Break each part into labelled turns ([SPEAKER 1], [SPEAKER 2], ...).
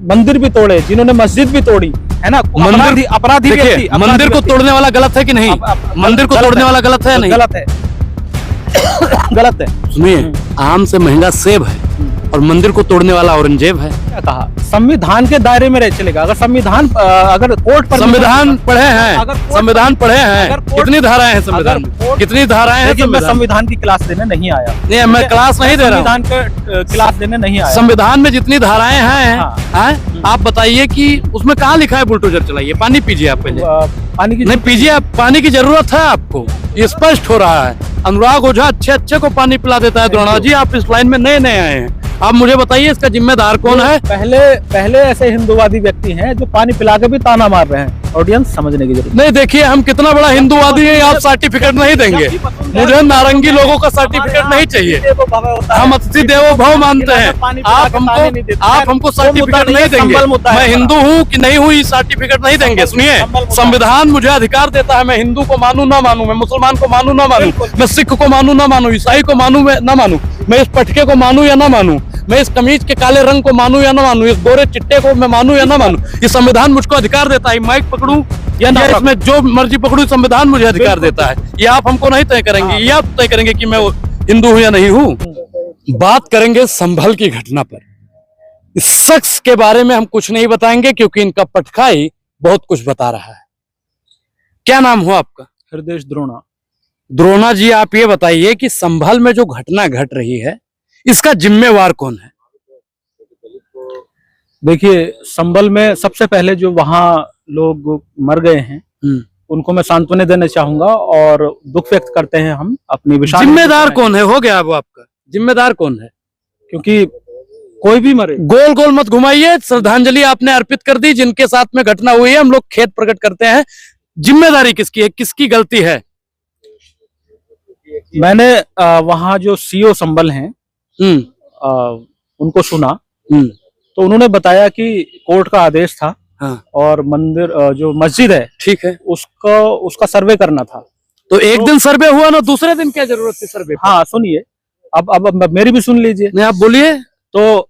[SPEAKER 1] मंदिर भी तोड़े, जिन्होंने मस्जिद भी तोड़ी, है ना, अपराधी व्यक्ति।
[SPEAKER 2] मंदिर को तोड़ने वाला गलत है कि नहीं? मंदिर को तोड़ने वाला गलत है या नहीं?
[SPEAKER 1] गलत है। गलत है।
[SPEAKER 2] सुनिए, आम से महंगा सेब है और मंदिर को तोड़ने वाला औरंगजेब है।
[SPEAKER 1] क्या कहा? संविधान के दायरे में रह चलेगा। अगर संविधान, अगर कोर्ट पर
[SPEAKER 2] संविधान पढ़े हैं, संविधान पढ़े हैं, कितनी धाराएं हैं संविधान में? कितनी धाराएं हैं?
[SPEAKER 1] मैं संविधान की क्लास देने नहीं आया।
[SPEAKER 2] नहीं, मैं क्लास नहीं दे रहा हूँ,
[SPEAKER 1] संविधान के क्लास देने नहीं आया।
[SPEAKER 2] संविधान में जितनी धाराएं हैं, आप बताइए कि उसमें कहाँ लिखा है बुलडोजर चलाइए? पानी पीजिए आप पहले।
[SPEAKER 1] पानी की
[SPEAKER 2] नहीं पीजिए आप, पानी की जरूरत है आपको, ये स्पष्ट हो रहा है। अनुराग ओझा अच्छे को पानी पिला देता है। द्रोणा जी, आप इस लाइन में नए नए आए हैं, आप मुझे बताइए इसका जिम्मेदार कौन है?
[SPEAKER 1] पहले ऐसे हिंदूवादी व्यक्ति हैं जो पानी पिला के भी ताना मार रहे हैं। ऑडियंस समझने की जरूरत
[SPEAKER 2] नहीं। देखिए, हम कितना बड़ा हिंदूवादी है, आप सर्टिफिकेट नहीं देंगे। मुझे नारंगी लोगों का सर्टिफिकेट नहीं चाहिए। हम अतिथि देवो भव मानते हैं। आप हमको सर्टिफिकेट नहीं देंगे। मैं हिंदू हूँ कि नहीं हूँ, ये सर्टिफिकेट नहीं देंगे। सुनिए, संविधान मुझे अधिकार देता है, मैं हिंदू को मानू ना मानू, मैं मुसलमान को मानू ना मानू, मैं सिख को मानू ना मानू, ईसाई को मानू ना मानू, मैं इस पटके को मानू या ना मानू, मैं इस कमीज के काले रंग को मानू या ना मानू, इस गोरे चिट्टे को मैं मानू या ना मानू, ये संविधान मुझको अधिकार देता है। माइक पकड़ूं या ना, इसमें जो मर्जी पकड़ूं, संविधान मुझे अधिकार देता है। ये आप हमको नहीं तय करेंगे, ये आप तय करेंगे कि मैं हिंदू हूं या नहीं हूं। बात करेंगे संभल की घटना पर। इस शख्स के बारे में हम कुछ नहीं बताएंगे क्योंकि इनका पटखा ही बहुत कुछ बता रहा है। क्या नाम हुआ आपका?
[SPEAKER 1] हृदय द्रोणा।
[SPEAKER 2] द्रोणा जी, आप ये बताइए कि संभल में जो घटना घट रही है, इसका जिम्मेवार कौन है?
[SPEAKER 1] देखिए, संभल में सबसे पहले जो वहाँ लोग मर गए हैं, उनको मैं सांत्वना देना चाहूंगा और दुख व्यक्त करते हैं हम अपनी विशाल।
[SPEAKER 2] जिम्मेदार कौन है? हो गया अब आपका जिम्मेदार कौन है?
[SPEAKER 1] क्योंकि कोई भी मरे,
[SPEAKER 2] गोल गोल मत घुमाइए। श्रद्धांजलि आपने अर्पित कर दी जिनके साथ में घटना हुई है, हम लोग खेद प्रकट करते हैं। जिम्मेदारी किसकी है, किसकी गलती है?
[SPEAKER 1] मैंने वहाँ जो सीओ संभल हैं, उनको सुना, तो उन्होंने बताया कि कोर्ट का आदेश था।
[SPEAKER 2] हाँ।
[SPEAKER 1] और मंदिर, जो मस्जिद है,
[SPEAKER 2] ठीक है,
[SPEAKER 1] उसका सर्वे करना था।
[SPEAKER 2] तो एक दिन सर्वे हुआ ना, दूसरे दिन क्या जरूरत थी सर्वे?
[SPEAKER 1] हाँ, सुनिए, अब मेरी भी सुन लीजिए।
[SPEAKER 2] नहीं, आप बोलिए।
[SPEAKER 1] तो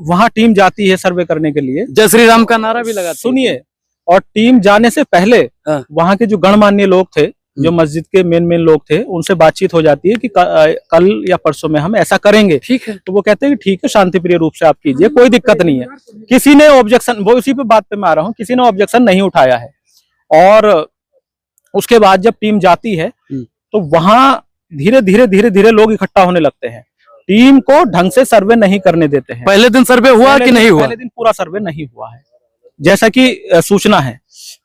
[SPEAKER 1] वहाँ टीम जाती है सर्वे करने के लिए,
[SPEAKER 2] जय श्री राम का नारा भी लगा।
[SPEAKER 1] सुनिए, और टीम जाने से पहले वहाँ के जो गणमान्य लोग थे, जो मस्जिद के मेन लोग थे, उनसे बातचीत हो जाती है कि कल या परसों में हम ऐसा करेंगे।
[SPEAKER 2] ठीक है,
[SPEAKER 1] तो वो कहते हैं कि ठीक है, शांतिप्रिय रूप से आप कीजिए, कोई दिक्कत नहीं है। किसी ने ऑब्जेक्शन, वो इसी पे बात पे मैं आ रहा हूँ, किसी ने ऑब्जेक्शन नहीं उठाया है। और उसके बाद जब टीम जाती है तो वहां धीरे धीरे लोग इकट्ठा होने लगते हैं। टीम को ढंग से सर्वे नहीं करने देते हैं।
[SPEAKER 2] पहले दिन सर्वे हुआ कि नहीं हुआ?
[SPEAKER 1] पहले दिन पूरा सर्वे नहीं हुआ है, जैसा कि सूचना है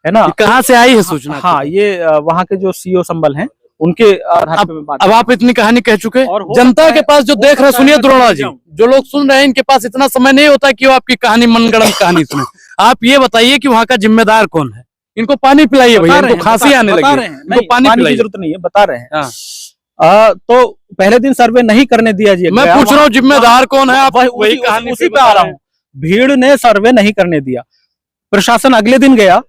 [SPEAKER 1] ना।
[SPEAKER 2] कहाँ से आई है सूचना?
[SPEAKER 1] हाँ, ये वहाँ के जो सीओ संभल हैं, उनके आधार पे बात।
[SPEAKER 2] अब आप इतनी कहानी कह चुके, जनता के पास जो देख रहे, सुनिए द्रोणा जी, जो लोग सुन रहे हैं, इनके पास इतना समय नहीं होता कि वो आपकी कहानी मनगढ़ंत कहानी सुने। आप ये बताइए कि वहाँ का जिम्मेदार कौन है? इनको पानी पिलाइए भैया, इनको खांसी आने लगी, इनको पानी की
[SPEAKER 1] जरूरत नहीं है, बता रहे हैं। तो पहले दिन सर्वे नहीं करने दिया जी।
[SPEAKER 2] मैं पूछ रहा हूँ जिम्मेदार कौन है? आप वही कहानी
[SPEAKER 1] उसी पे आ रहा हूँ। भीड़ ने सर्वे नहीं करने दिया। प्रशासन अगले दिन गया,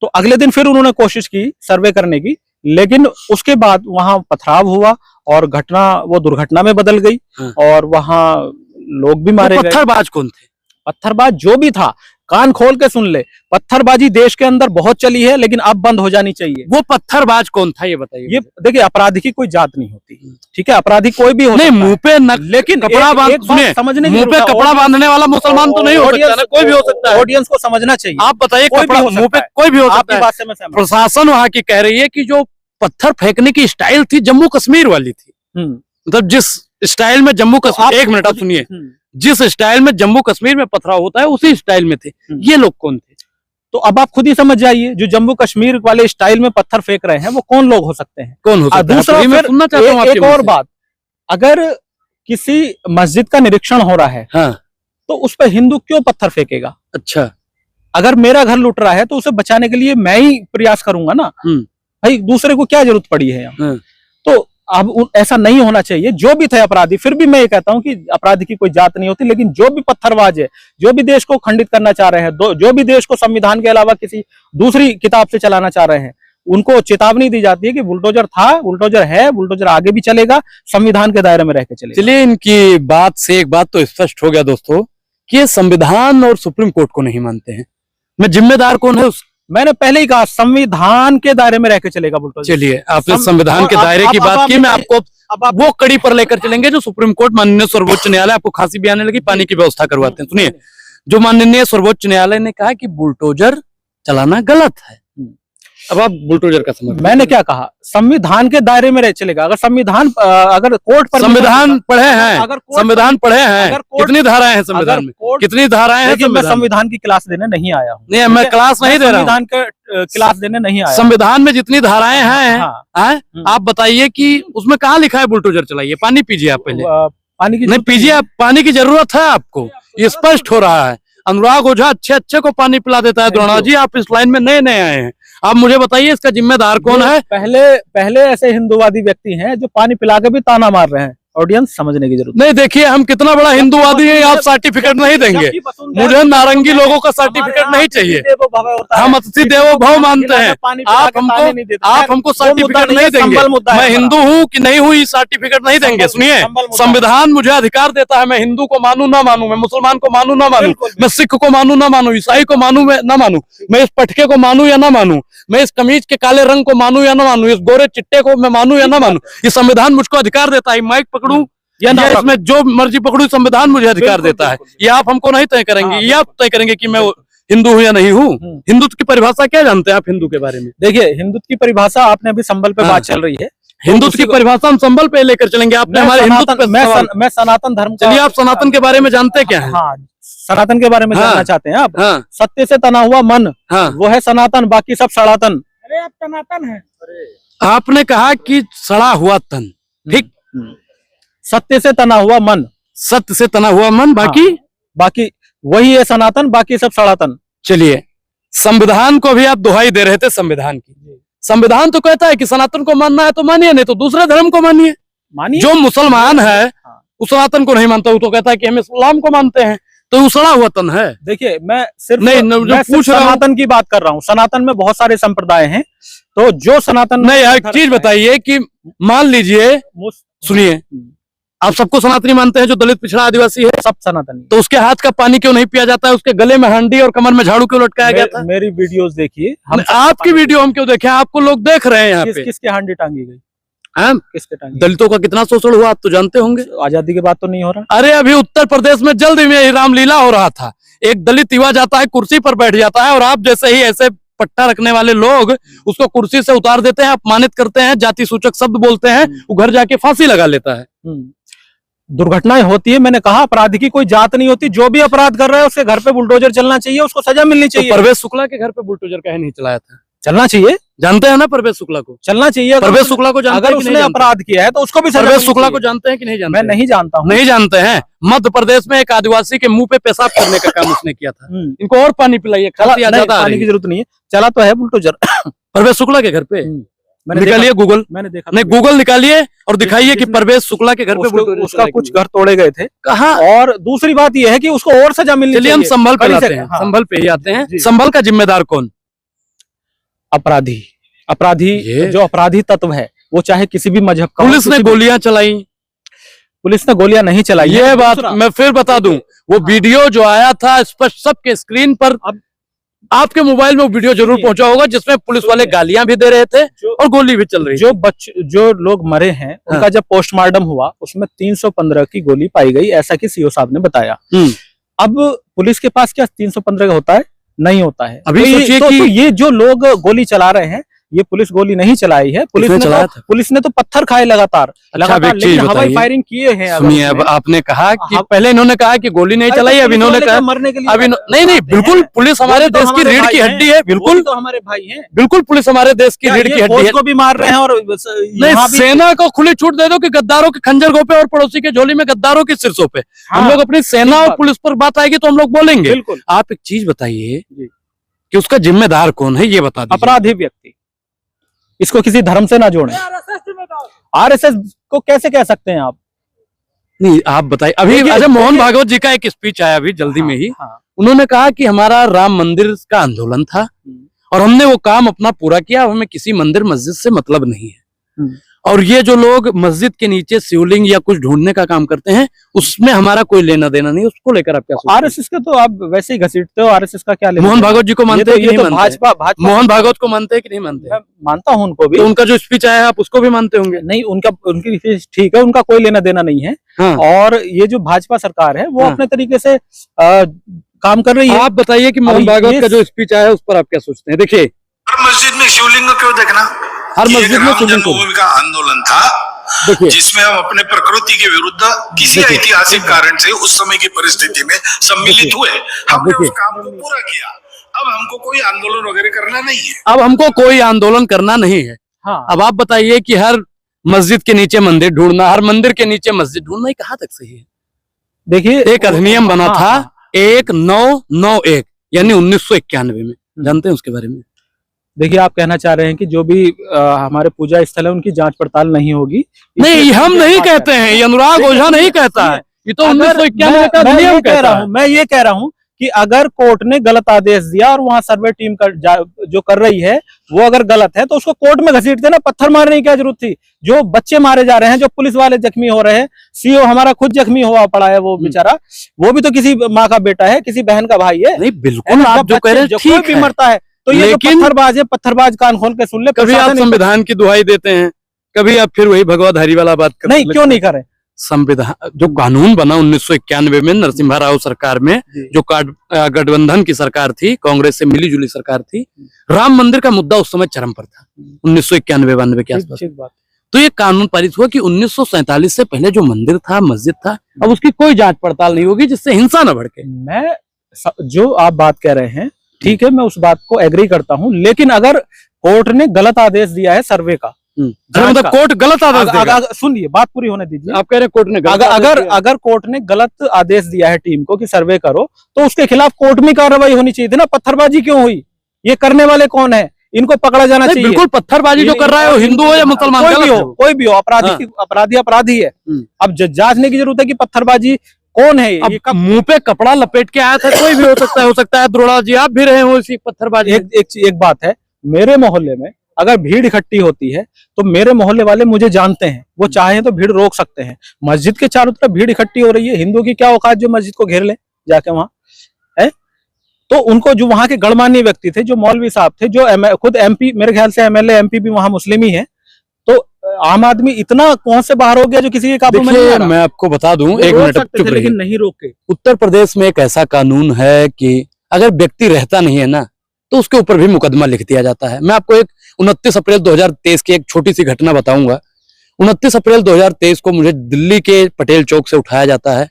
[SPEAKER 1] तो अगले दिन फिर उन्होंने कोशिश की सर्वे करने की, लेकिन उसके बाद वहां पथराव हुआ और घटना वो दुर्घटना में बदल गई। और वहां लोग भी मारे गए।
[SPEAKER 2] पत्थरबाज कौन थे?
[SPEAKER 1] पत्थरबाज जो भी था, कान खोल के सुन ले, पत्थरबाजी देश के अंदर बहुत चली है, लेकिन अब बंद हो जानी चाहिए।
[SPEAKER 2] वो पत्थरबाज कौन था ये बताइए।
[SPEAKER 1] ये देखिए, अपराधी की कोई जात नहीं होती, ठीक है, अपराधी कोई भी हो
[SPEAKER 2] नहीं, मुंह पे
[SPEAKER 1] लेकिन
[SPEAKER 2] कपड़ा समझने, मुंह पे कपड़ा बांधने वाला मुसलमान तो नहीं हो सकता, कोई भी हो सकता है।
[SPEAKER 1] ऑडियंस को समझना चाहिए।
[SPEAKER 2] आप बताइए, कपड़ा मुंह पे कोई भी हो सकता है। प्रशासन वहाँ की कह रही है कि जो पत्थर फेंकने की स्टाइल थी जम्मू कश्मीर वाली थी। मतलब जिस स्टाइल में जम्मू कश्मीर, एक मिनट आप सुनिए, जिस स्टाइल में जम्मू कश्मीर में पथराव होता है उसी स्टाइल में थे। ये लोग कौन थे?
[SPEAKER 1] तो अब आप खुद ही समझ जाइए, जो जम्मू कश्मीर वाले स्टाइल में पत्थर फेंक रहे हैं वो कौन लोग हो सकते हैं?
[SPEAKER 2] कौन हो सकता है?
[SPEAKER 1] दूसरा, एक और बात, अगर किसी मस्जिद का निरीक्षण हो रहा है, तो उस पर हिंदू क्यों पत्थर फेंकेगा?
[SPEAKER 2] अच्छा,
[SPEAKER 1] अगर मेरा घर लूट रहा है तो उसे बचाने के लिए मैं ही प्रयास करूंगा ना भाई, दूसरे को क्या जरूरत पड़ी है यहाँ? तो अब ऐसा नहीं होना चाहिए। जो भी थे अपराधी, फिर भी मैं ये कहता हूँ कि अपराधी की कोई जात नहीं होती, लेकिन जो भी पत्थरबाज है, जो भी देश को खंडित करना चाह रहे हैं, जो भी देश को संविधान के अलावा किसी दूसरी किताब से चलाना चाह रहे हैं, उनको चेतावनी दी जाती है कि बुलडोजर था, बुलडोजर है, बुलडोजर आगे भी चलेगा, संविधान के दायरे में रह के चलेगा।
[SPEAKER 2] चलिए, इनकी बात से एक बात तो स्पष्ट हो गया दोस्तों कि ये संविधान और सुप्रीम कोर्ट को नहीं मानते हैं। मैं जिम्मेदार कौन है उस?
[SPEAKER 1] मैंने पहले ही कहा संविधान के दायरे में रह के चलेगा बुलडोजर।
[SPEAKER 2] चलिए, आपने संविधान के दायरे की बात की, मैं आपको वो कड़ी पर लेकर चलेंगे जो सुप्रीम कोर्ट माननीय सर्वोच्च न्यायालय, आपको खांसी भी आने लगी, पानी की व्यवस्था करवाते हैं। सुनिए, जो माननीय सर्वोच्च न्यायालय ने कहा कि बुलडोजर चलाना गलत है। अब आप बुलडोजर का समझ,
[SPEAKER 1] मैंने क्या कहा, संविधान के दायरे में रह चलेगा। अगर संविधान, अगर कोर्ट पर
[SPEAKER 2] संविधान पढ़े हैं, संविधान पढ़े हैं, कितनी धाराएं हैं संविधान में, कितनी धाराएं हैं?
[SPEAKER 1] मैं संविधान की क्लास देने नहीं आया हूँ।
[SPEAKER 2] नहीं, मैं क्लास नहीं दे रहा हूँ,
[SPEAKER 1] संविधान का क्लास देने नहीं आया।
[SPEAKER 2] संविधान में जितनी धाराएं हैं, आप बताइए कि उसमें कहाँ लिखा है बुलडोजर चलाइए? पानी पीजिए आप पहले,
[SPEAKER 1] पानी की
[SPEAKER 2] नहीं पीजिए आप, पानी की जरूरत है आपको, ये स्पष्ट हो रहा है। अनुराग ओझा अच्छे को पानी पिला देता है। द्रोणा जी, आप इस लाइन में नए नए आए हैं, आप मुझे बताइए इसका जिम्मेदार कौन है?
[SPEAKER 1] पहले ऐसे हिंदूवादी व्यक्ति हैं जो पानी पिला के भी ताना मार रहे हैं। ऑडियंस समझने की जरूरत
[SPEAKER 2] नहीं। देखिए, हम कितना बड़ा हिंदूवादी है, आप सर्टिफिकेट नहीं देंगे। मुझे नारंगी लोगों का सर्टिफिकेट नहीं चाहिए। हम अतिथि देवो भव मानते हैं। आप हमको सर्टिफिकेट नहीं देंगे। मैं हिंदू हूँ कि नहीं हूँ, इस सर्टिफिकेट नहीं देंगे। सुनिए, संविधान मुझे अधिकार देता है, मैं हिंदू को मानू ना मानू, मैं मुसलमान को मानू ना मानू, मैं सिख को मानू ना मानू, ईसाई को मानू ना मानू, मैं इस पटके को मानू या ना मानू, मैं इस कमीज के काले रंग को मानू या ना मानू, इस गोरे चिट्टे को मैं मानू या ना मानू, ये संविधान मुझको अधिकार देता है। माइक पकड़ूं या ना, इसमें जो मर्जी पकड़ूं, संविधान मुझे अधिकार देता है। ये आप हमको नहीं तय करेंगे, ये आप तय करेंगे कि मैं हिंदू हूँ या नहीं हूँ। हिंदुत्व की परिभाषा क्या जानते हैं आप हिंदू के बारे में?
[SPEAKER 1] देखिए, हिंदुत्व की परिभाषा आपने अभी संबल पे बात चल रही है,
[SPEAKER 2] हिंदुत्व की परिभाषा हम संबल पे लेकर चलेंगे। आपने हमारे हिंदुत्व,
[SPEAKER 1] मैं सनातन धर्म,
[SPEAKER 2] चलिए आप सनातन के बारे में जानते क्या है?
[SPEAKER 1] हाँ, सनातन के बारे में जानना चाहते हैं आप? सत्य से तना हुआ मन, वो है सनातन, बाकी सब सनातन।
[SPEAKER 3] अरे आप सनातन है।
[SPEAKER 2] आपने कहा कि सड़ा हुआ तन, ठीक,
[SPEAKER 1] सत्य से तना हुआ मन,
[SPEAKER 2] सत्य से तना हुआ मन,
[SPEAKER 1] बाकी वही है सनातन, बाकी सब सनातन।
[SPEAKER 2] चलिए, संविधान को भी आप दुहाई दे रहे थे संविधान की। संविधान तो कहता है कि सनातन को मानना है तो मानिए, नहीं तो दूसरे धर्म को मानिए। जो मुसलमान है वो सनातन को नहीं मानता, वो तो कहता है कि हम इस्लाम को मानते हैं, तो वो सड़ा हुआ तन है।
[SPEAKER 1] देखिए, मैं सिर्फ
[SPEAKER 2] पूछ रहा हूं,
[SPEAKER 1] सनातन की बात कर रहा हूँ। सनातन में बहुत सारे संप्रदाय हैं, तो जो सनातन
[SPEAKER 2] नहीं, एक चीज बताइए कि मान लीजिए, सुनिए, आप सबको सनातनी मानते हैं, जो दलित पिछड़ा आदिवासी है सब सनातनी, तो उसके हाथ का पानी क्यों नहीं पिया जाता है? उसके गले में हांडी और कमर में झाड़ू क्यों लटकाया गया था?
[SPEAKER 1] मेरी वीडियोस देखिए,
[SPEAKER 2] आपकी वीडियो हम क्यों देखें? आपको लोग देख रहे हैं यहाँ पे।
[SPEAKER 1] किसके हांडी टांगी गई? किसके टांगी?
[SPEAKER 2] दलितों का कितना शोषण हुआ आप तो जानते होंगे।
[SPEAKER 1] आजादी के बाद तो नहीं हो रहा।
[SPEAKER 2] अरे अभी उत्तर प्रदेश में जल्द में रामलीला हो रहा था, एक दलित युवा जाता है, कुर्सी पर बैठ जाता है, और आप जैसे ही ऐसे पट्टा रखने वाले लोग उसको कुर्सी से उतार देते हैं, अपमानित करते हैं, जाति सूचक शब्द बोलते हैं, वो घर जाके फांसी लगा लेता है।
[SPEAKER 1] दुर्घटनाएं होती है। मैंने कहा अपराधी की कोई जात नहीं होती, जो भी अपराध कर रहा है उसके घर पे बुलडोजर चलना चाहिए, उसको सजा मिलनी चाहिए।
[SPEAKER 2] तो परवेश शुक्ला के घर पे बुलडोजर काहे नहीं चलाया था?
[SPEAKER 1] चलना चाहिए,
[SPEAKER 2] जानते हैं ना परवेश शुक्ला को?
[SPEAKER 1] चलना चाहिए।
[SPEAKER 2] परवेश शुक्ला को जानते हैं?
[SPEAKER 1] अगर उसने अपराध किया है तो उसको भी।
[SPEAKER 2] परवेश शुक्ला को जानते हैं कि नहीं जानते?
[SPEAKER 1] मैं नहीं जानता हूँ।
[SPEAKER 2] नहीं जानते हैं? मध्य प्रदेश में एक आदिवासी के मुंह पे पेशाब करने का काम उसने किया था। इनको और पानी पिलाइए,
[SPEAKER 1] पानी की जरूरत नहीं है। चला तो है बुलडोजर
[SPEAKER 2] परवेश शुक्ला के घर पे। निकालिए गूगल,
[SPEAKER 1] मैंने देखा।
[SPEAKER 2] नहीं, गूगल निकालिए और दिखाइए कि परवेश शुक्ला के घर पे
[SPEAKER 1] उसका कुछ घर तोड़े गए थे कहाँ। और दूसरी बात यह है कि उसको और सजा मिलनी चाहिए।
[SPEAKER 2] चलिए हम संभल पे आते हैं, संभल पे ही आते हैं। संभल का जिम्मेदार कौन?
[SPEAKER 1] अपराधी। जो अपराधी तत्व है वो चाहे किसी भी मजहब का।
[SPEAKER 2] पुलिस ने गोलियां चलाई,
[SPEAKER 1] पुलिस ने गोलियां नहीं चलाई।
[SPEAKER 2] ये बात मैं फिर बता दूं, वो वीडियो जो आया था स्पष्ट सबके स्क्रीन पर, आपके मोबाइल में वो वीडियो जरूर पहुंचा होगा, जिसमें पुलिस वाले गालियां भी दे रहे थे और गोली भी चल रही।
[SPEAKER 1] जो लोग मरे हैं उनका जब पोस्टमार्टम हुआ उसमें 315 की गोली पाई गई, ऐसा कि सीओ साहब ने बताया। अब पुलिस के पास क्या 315 होता है? नहीं होता है।
[SPEAKER 2] अभी सोचिए कि
[SPEAKER 1] ये जो लोग गोली चला रहे हैं, ये पुलिस गोली नहीं चलाई है। पुलिस ने तो पत्थर खाए लगातार, हवाई फायरिंग किए हैं।
[SPEAKER 2] सुनिए, अब आपने कहा कि पहले इन्होंने कहा कि गोली नहीं चलाई, अब इन्होंने कहा
[SPEAKER 1] मरने के लिए।
[SPEAKER 2] अभी नहीं, बिल्कुल पुलिस हमारे देश की रीढ़ की हड्डी है। बिल्कुल
[SPEAKER 1] तो हमारे भाई हैं,
[SPEAKER 2] बिल्कुल पुलिस हमारे देश की रीढ़ की हड्डी है।
[SPEAKER 1] को भी मार रहे हैं और
[SPEAKER 2] नहीं, सेना को खुली छूट दे दो कि गद्दारों के खंजर घोंपे और पड़ोसी के झोली में गद्दारों के सिरसों पे। हम लोग अपनी सेना और पुलिस पर बात आएगी तो हम लोग बोलेंगे। आप एक चीज बताइए कि उसका जिम्मेदार कौन है, ये बता दीजिए।
[SPEAKER 1] अपराधी व्यक्ति। इसको किसी धर्म से ना जोड़ें। आरएसएस को कैसे कह सकते हैं आप?
[SPEAKER 2] नहीं, आप बताइए। अभी अजय मोहन भागवत जी का एक स्पीच आया अभी जल्दी में ही। उन्होंने कहा कि हमारा राम मंदिर का आंदोलन था और हमने वो काम अपना पूरा किया, हमें किसी मंदिर मस्जिद से मतलब नहीं है। और ये जो लोग मस्जिद के नीचे शिवलिंग या कुछ ढूंढने का काम करते हैं, उसमें हमारा कोई लेना देना नहीं। उसको लेकर आप क्या सोचते हैं?
[SPEAKER 1] आरएसएस के तो आप वैसे ही घसीटते हो, आरएसएस का क्या लेना?
[SPEAKER 2] मोहन भागवत जी को मानते हैं कि नहीं मानते?
[SPEAKER 1] भाजपा
[SPEAKER 2] मोहन भागवत को मानते हैं कि नहीं मानते?
[SPEAKER 1] मैं मानता हूँ उनको भी।
[SPEAKER 2] तो उनका जो स्पीच आया है आप उसको भी मानते होंगे?
[SPEAKER 1] नहीं, उनकी स्पीच ठीक है, उनका कोई लेना देना नहीं है।
[SPEAKER 2] हाँ।
[SPEAKER 1] और ये जो भाजपा सरकार है वो
[SPEAKER 2] हाँ।
[SPEAKER 1] अपने तरीके से काम कर रही है।
[SPEAKER 2] आप बताइए कि मोहन भागवत का जो स्पीच आया है उस पर आप क्या सोचते हैं? देखिए,
[SPEAKER 3] हर मस्जिद में शिवलिंग क्यों देखना?
[SPEAKER 2] हर मस्जिद में शिवलिंग
[SPEAKER 3] जन्मभूमि का आंदोलन था,
[SPEAKER 2] देखिए,
[SPEAKER 3] जिसमें हम अपने प्रकृति के विरुद्ध किसी ऐतिहासिक कारण से उस समय की परिस्थिति में सम्मिलित हुए, हमने उस काम को पूरा किया। अब हमको कोई आंदोलन वगैरह करना नहीं है।
[SPEAKER 2] अब हमको कोई आंदोलन करना नहीं है।
[SPEAKER 1] हाँ।
[SPEAKER 2] अब आप बताइए कि हर मस्जिद के नीचे मंदिर ढूंढना, हर मंदिर के नीचे मस्जिद ढूंढना, ये कहाँ तक सही है?
[SPEAKER 1] देखिए,
[SPEAKER 2] एक अधिनियम बना था 1991 यानी 1991 में, जानते हैं उसके बारे में?
[SPEAKER 1] देखिए, आप कहना चाह रहे हैं कि जो भी हमारे पूजा स्थल है उनकी जांच पड़ताल नहीं होगी।
[SPEAKER 2] नहीं, हम नहीं कहते हैं, ये अनुराग ओझा नहीं कहता है, ये तो 1991 का अधिनियम कहता है।
[SPEAKER 1] मैं ये कह रहा हूँ कि अगर कोर्ट ने गलत आदेश दिया और वहां सर्वे टीम जो कर रही है वो अगर गलत है तो उसको कोर्ट में घसीट देना। पत्थर मारने की क्या जरूरत थी? जो बच्चे मारे जा रहे हैं, जो पुलिस वाले जख्मी हो रहे हैं, सीओ हमारा खुद जख्मी हुआ पड़ा है, वो बेचारा, वो भी तो किसी माँ का बेटा है, किसी बहन का भाई है।
[SPEAKER 2] नहीं, बिल्कुल, आप जो कह रहे हैं
[SPEAKER 1] कोई भी मरता है तो ये जो पत्थरबाज है, पत्थरबाज कान खोल के सुन ले।
[SPEAKER 2] कभी आप संविधान की दुहाई देते हैं, कभी आप फिर वही भगवाधारी वाला बात करते हैं।
[SPEAKER 1] नहीं, क्यों नहीं करें?
[SPEAKER 2] संविधान जो कानून बना 1991 में नरसिम्हा राव सरकार में, जो गठबंधन की सरकार थी, कांग्रेस से मिली जुली सरकार थी, राम मंदिर का मुद्दा उस समय चरम पर था 1991-92 के आसपास। तो ये कानून पारित हुआ कि 1947 से पहले जो मंदिर था, मस्जिद था, अब उसकी कोई जांच पड़ताल नहीं होगी, जिससे हिंसा न भड़के।
[SPEAKER 1] मैं जो आप बात कह रहे हैं, ठीक है, मैं उस बात को एग्री करता हूं, लेकिन अगर कोर्ट ने गलत आदेश दिया है सर्वे का,
[SPEAKER 2] मतलब कोर्ट गलत आदेश देगा?
[SPEAKER 1] सुनिए, बात पूरी होने दीजिए।
[SPEAKER 2] आप कह रहे हैं कोर्ट ने
[SPEAKER 1] अगर कोर्ट ने गलत आदेश दिया है टीम को कि सर्वे करो, तो उसके खिलाफ कोर्ट में कार्रवाई होनी चाहिए थी ना। पत्थरबाजी क्यों हुई? ये करने वाले कौन है? इनको पकड़ा जाना चाहिए।
[SPEAKER 2] बिल्कुल, पत्थरबाजी जो कर रहा है वो हिंदू हो या मुसलमान,
[SPEAKER 1] कोई भी हो, अपराधी है। अब जांचने की जरूरत है कि पत्थरबाजी कौन है।
[SPEAKER 2] अब मुंह पे कपड़ा लपेट के आया था, कोई भी हो सकता है द्रोड़ा जी, आप भी रहे हो इसी पत्थरबाजी।
[SPEAKER 1] एक बात है, मेरे मोहल्ले में अगर भीड़ इकट्ठी होती है तो मेरे मोहल्ले वाले मुझे जानते हैं, वो चाहे तो भीड़ रोक सकते हैं। मस्जिद के चारों तरफ भीड़ इकट्ठी हो रही है, हिंदू की क्या औकात जो मस्जिद को घेर ले जाके वहां है? तो उनको, जो वहां के गणमान्य व्यक्ति थे, जो मौलवी साहब थे, जो खुद एमपी, मेरे ख्याल से एमएलए एमपी भी वहां मुस्लिम ही है, तो आम आदमी इतना कौन से बाहर हो गया जो किसी के काबू में नहीं आ रहा?
[SPEAKER 2] मैं आपको बता दूं, एक मिनट चुप रहिए,
[SPEAKER 1] लेकिन नहीं रोके।
[SPEAKER 2] उत्तर प्रदेश में एक ऐसा कानून है कि अगर व्यक्ति रहता नहीं है ना, तो उसके ऊपर भी मुकदमा लिख दिया जाता है। मैं आपको एक 29 अप्रैल 2023 की एक छोटी सी घटना बताऊंगा। 29 अप्रैल 2023 को मुझे दिल्ली के पटेल चौक से उठाया जाता है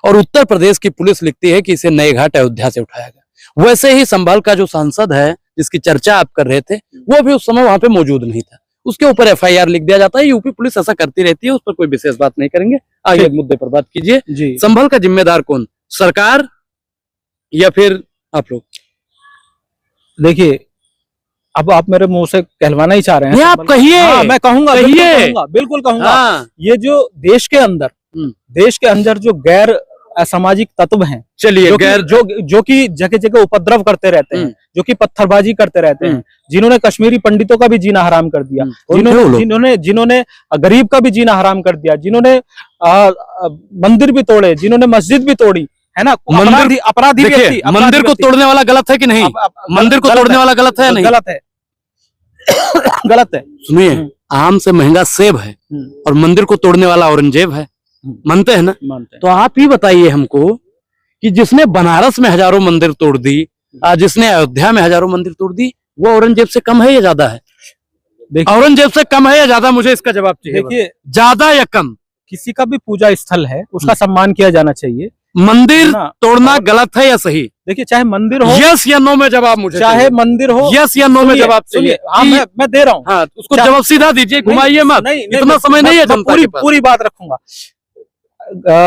[SPEAKER 2] और उत्तर प्रदेश की पुलिस लिखती है कि इसे नए घाट अयोध्या से उठाया गया। वैसे ही संभल का जो सांसद है जिसकी चर्चा आप कर रहे थे, वो भी उस समय वहां पे मौजूद नहीं था, उसके ऊपर FIR लिख दिया जाता है। यूपी पुलिस ऐसा करती रहती है, उस पर कोई विशेष बात नहीं करेंगे। आगे मुद्दे पर बात कीजिए। संभल का जिम्मेदार कौन, सरकार या फिर आप लोग?
[SPEAKER 1] देखिए, अब आप मेरे मुंह से कहलवाना ही चाह रहे हैं।
[SPEAKER 2] आप कहिए।
[SPEAKER 1] हाँ, मैं कहूंगा, बिल्कुल कहूंगा।
[SPEAKER 2] हाँ।
[SPEAKER 1] ये जो देश के अंदर जो गैर असामाजिक तत्व हैं,
[SPEAKER 2] चलिए,
[SPEAKER 1] जो कि जगह जगह उपद्रव करते रहते हैं, जो कि पत्थरबाजी करते रहते हैं, जिन्होंने कश्मीरी पंडितों का भी जीना हराम कर दिया, जिन्होंने गरीब का भी जीना हराम कर दिया, जिन्होंने मंदिर भी तोड़े, जिन्होंने मस्जिद भी तोड़ी, है ना। अपराधी व्यक्ति।
[SPEAKER 2] मंदिर को तोड़ने वाला गलत है कि नहीं? मंदिर को तोड़ने वाला गलत है? नहीं,
[SPEAKER 1] गलत है। गलत है।
[SPEAKER 2] सुनिए, आम से महंगा सेब है और मंदिर को तोड़ने वाला औरंगजेब है, मानते हैं ना?
[SPEAKER 1] मानते हैं।
[SPEAKER 2] तो आप ही बताइए हमको कि जिसने बनारस में हजारों मंदिर तोड़ दी, जिसने अयोध्या में हजारों मंदिर तोड़ दी, वो औरंगजेब से कम है या ज्यादा है? औरंगजेब से कम है या ज्यादा? मुझे इसका जवाब चाहिए।
[SPEAKER 1] देखिए,
[SPEAKER 2] ज्यादा या कम?
[SPEAKER 1] किसी का भी पूजा स्थल है, उसका सम्मान किया जाना चाहिए।
[SPEAKER 2] मंदिर तोड़ना गलत है या सही?
[SPEAKER 1] देखिए, चाहे मंदिर हो,
[SPEAKER 2] यस या नो में जवाब मुझे
[SPEAKER 1] चाहे मंदिर हो,
[SPEAKER 2] यस या नो में जवाब चाहिए।
[SPEAKER 1] हाँ, मैं दे रहा हूँ।
[SPEAKER 2] हाँ, उसको जवाब सीधा दीजिए, घुमाइए मत। इतना समय नहीं है जनता के पास।
[SPEAKER 1] पूरी बात रखूंगा।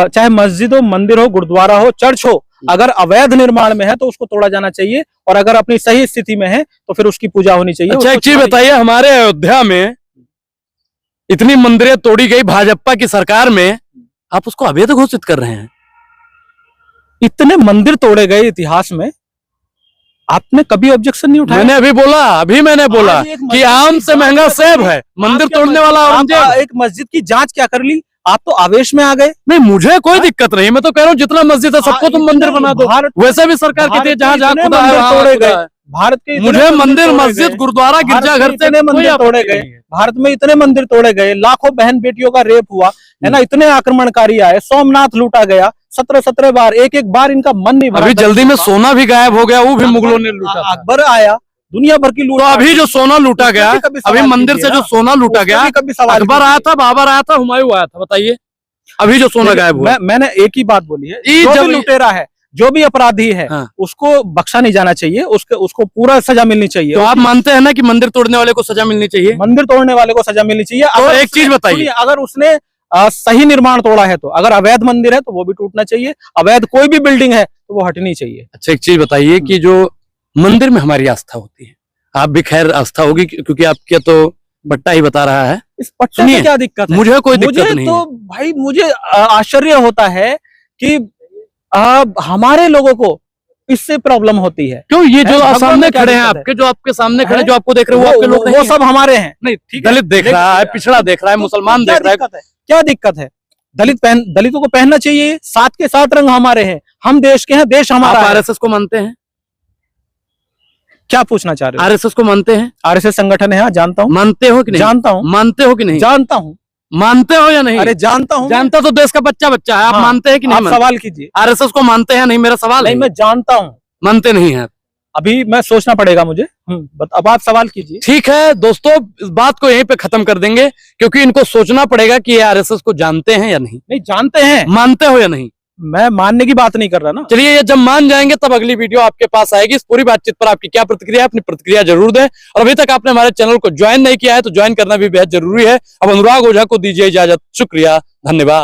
[SPEAKER 1] चाहे मस्जिद हो, मंदिर हो, गुरुद्वारा हो, चर्च हो, अगर अवैध निर्माण में है तो उसको तोड़ा जाना चाहिए, और अगर अपनी सही स्थिति में है तो फिर उसकी पूजा होनी चाहिए।
[SPEAKER 2] अच्छा, एक चीज बताइए, हमारे अयोध्या में इतनी मंदिरें तोड़ी गई भाजपा की सरकार में, आप उसको अवैध घोषित कर रहे हैं।
[SPEAKER 1] इतने मंदिर तोड़े गए इतिहास में, आपने कभी ऑब्जेक्शन नहीं उठाया?
[SPEAKER 2] मैंने मैंने बोला
[SPEAKER 1] आज एक
[SPEAKER 2] कि
[SPEAKER 1] मस्जिद
[SPEAKER 2] आम
[SPEAKER 1] की
[SPEAKER 2] से महंगा
[SPEAKER 1] जांच
[SPEAKER 2] सेब
[SPEAKER 1] कर
[SPEAKER 2] है,
[SPEAKER 1] ली।
[SPEAKER 2] मंदिर
[SPEAKER 1] आप क्या
[SPEAKER 2] तोड़ने वाला
[SPEAKER 1] आप
[SPEAKER 2] औरंगजेब।
[SPEAKER 1] एक मस्जिद की जांच क्या कर ली? आप तो आवेश में आ गए।
[SPEAKER 2] नहीं, मुझे कोई दिक्कत नहीं, मैं तो कह रहा हूँ जितना मस्जिद है सबको तुम मंदिर बना दो। वैसे भी सरकार कहती है जहाँ जहाँ खुदा है वहाँ
[SPEAKER 1] तोड़े
[SPEAKER 2] खुदा
[SPEAKER 1] गए
[SPEAKER 2] है।
[SPEAKER 1] भारत के,
[SPEAKER 2] मुझे मंदिर, मस्जिद, गुरुद्वारा, गिरजाघर से
[SPEAKER 1] इतने
[SPEAKER 2] कोई
[SPEAKER 1] मंदिर तोड़े
[SPEAKER 2] आपत्ति
[SPEAKER 1] गए,
[SPEAKER 2] नहीं है।
[SPEAKER 1] भारत में इतने मंदिर तोड़े गए, लाखों बहन बेटियों का रेप हुआ है ना, इतने आक्रमणकारी आए, सोमनाथ लूटा गया 17 बार, एक बार इनका मन नहीं भरा।
[SPEAKER 2] अभी जल्दी में सोना भी गायब हो गया, वो भी मुगलों ने लूटा था।
[SPEAKER 1] अकबर आया, दुनिया भर की लूट।
[SPEAKER 2] तो अभी जो सोना लूटा गया, अभी मंदिर से जो सोना लूटा गया, अकबर आया था, बाबर आया था, हुमायूं आया था, बताइए अभी जो सोना गायब हुआ।
[SPEAKER 1] मैंने एक ही बात बोली है, जो भी लुटेरा है, जो भी अपराधी है, उसको बख्शा नहीं जाना चाहिए, उसको पूरा सजा मिलनी चाहिए।
[SPEAKER 2] तो आप मानते हैं ना कि मंदिर तोड़ने वाले को सजा मिलनी चाहिए?
[SPEAKER 1] मंदिर तोड़ने वाले को सजा मिलनी चाहिए।
[SPEAKER 2] तो एक चीज बताइए,
[SPEAKER 1] अगर उसने सही निर्माण तोड़ा है तो, अगर अवैध मंदिर है तो वो भी टूटना चाहिए, अवैध कोई भी बिल्डिंग है तो वो हटनी चाहिए।
[SPEAKER 2] अच्छा, एक चीज बताइए कि जो मंदिर में हमारी आस्था होती है, आप भी खैर आस्था होगी क्योंकि आपके तो बट्टा ही बता रहा है,
[SPEAKER 1] इस पट्टे में क्या दिक्कत है?
[SPEAKER 2] मुझे कोई दिक्कत नहीं
[SPEAKER 1] तो भाई मुझे आश्चर्य होता है कि हमारे लोगों को इससे प्रॉब्लम होती है।
[SPEAKER 2] क्यों? ये जो सामने खड़े हैं आपके, जो आपके सामने खड़े, जो आपको देख रहे हैं, वो आपके लोग नहीं,
[SPEAKER 1] वो सब हमारे हैं।
[SPEAKER 2] नहीं, दलित देख रहा है, पिछड़ा देख रहा है, मुसलमान देख रहा है,
[SPEAKER 1] क्या दिक्कत है? दलितों को पहनना चाहिए, साथ के साथ रंग हमारे हैं, हम देश के हैं, देश हमारा है।
[SPEAKER 2] आरएसएस को मानते हैं?
[SPEAKER 1] क्या पूछना चाह रहे हो?
[SPEAKER 2] आरएसएस को मानते हैं?
[SPEAKER 1] आरएसएस संगठन है, हाँ जानता हूँ।
[SPEAKER 2] मानते हो कि नहीं?
[SPEAKER 1] जानता हूँ।
[SPEAKER 2] मानते हो कि नहीं?
[SPEAKER 1] जानता हूँ।
[SPEAKER 2] मानते हो या नहीं?
[SPEAKER 1] अरे जानता हूँ।
[SPEAKER 2] जानता तो देश का बच्चा है, आप मानते हैं कि नहीं?
[SPEAKER 1] आप सवाल कीजिए।
[SPEAKER 2] आरएसएस को मानते हैं? नहीं, मेरा सवाल
[SPEAKER 1] नहीं, मैं जानता हूँ।
[SPEAKER 2] मानते नहीं है?
[SPEAKER 1] अभी मैं सोचना पड़ेगा मुझे। अब आप सवाल कीजिए।
[SPEAKER 2] ठीक है दोस्तों, इस बात को यहीं पे खत्म कर देंगे क्योंकि इनको सोचना पड़ेगा कि ये आरएसएस को जानते हैं या नहीं।
[SPEAKER 1] नहीं जानते हैं।
[SPEAKER 2] मानते हो या नहीं?
[SPEAKER 1] मैं मानने की बात नहीं कर रहा ना।
[SPEAKER 2] चलिए, ये जब मान जाएंगे तब अगली वीडियो आपके पास आएगी। इस पूरी बातचीत पर आपकी क्या प्रतिक्रिया है, अपनी प्रतिक्रिया जरूर दें। और अभी तक आपने हमारे चैनल को ज्वाइन नहीं किया है तो ज्वाइन करना भी बेहद जरूरी है। अब अनुराग ओझा को दीजिए इजाजत। शुक्रिया, धन्यवाद।